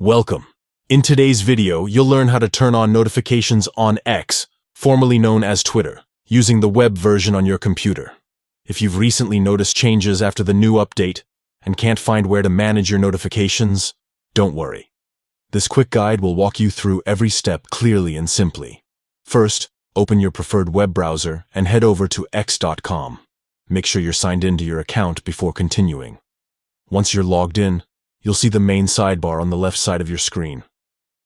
Welcome. In today's video, you'll learn how to turn on notifications on X, formerly known as Twitter, using the web version on your computer. If you've recently noticed changes after the new update and can't find where to manage your notifications, don't worry. This quick guide will walk you through every step clearly and simply. First, open your preferred web browser and head over to x.com. Make sure you're signed into your account before continuing. Once you're logged in, you'll see the main sidebar on the left side of your screen.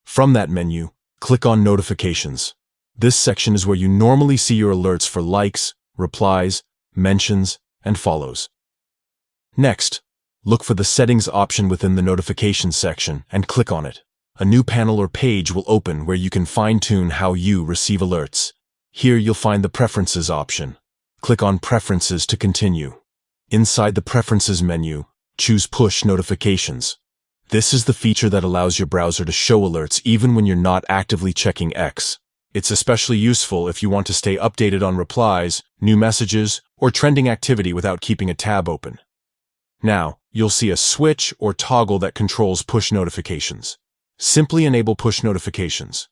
From that menu, click on Notifications. This section is where you normally see your alerts for likes, replies, mentions, and follows. Next, look for the Settings option within the Notifications section and click on it. A new panel or page will open where you can fine-tune how you receive alerts. Here you'll find the Preferences option. Click on Preferences to continue. Inside the Preferences menu, choose Push Notifications. This is the feature that allows your browser to show alerts even when you're not actively checking X. It's especially useful if you want to stay updated on replies, new messages, or trending activity without keeping a tab open. Now, you'll see a switch or toggle that controls push notifications. Simply enable push notifications.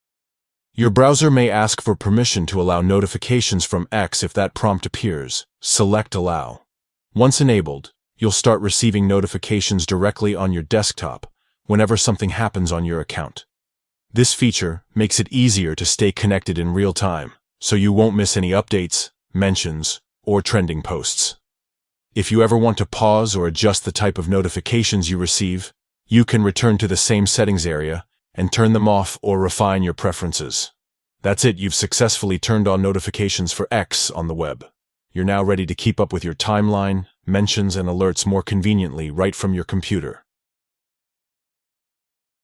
Your browser may ask for permission to allow notifications from X. If that prompt appears, select Allow. Once enabled, you'll start receiving notifications directly on your desktop whenever something happens on your account. This feature makes it easier to stay connected in real time, so you won't miss any updates, mentions, or trending posts. If you ever want to pause or adjust the type of notifications you receive, you can return to the same settings area and turn them off or refine your preferences. That's it, you've successfully turned on notifications for X on the web. You're now ready to keep up with your timeline, mentions, and alerts more conveniently right from your computer.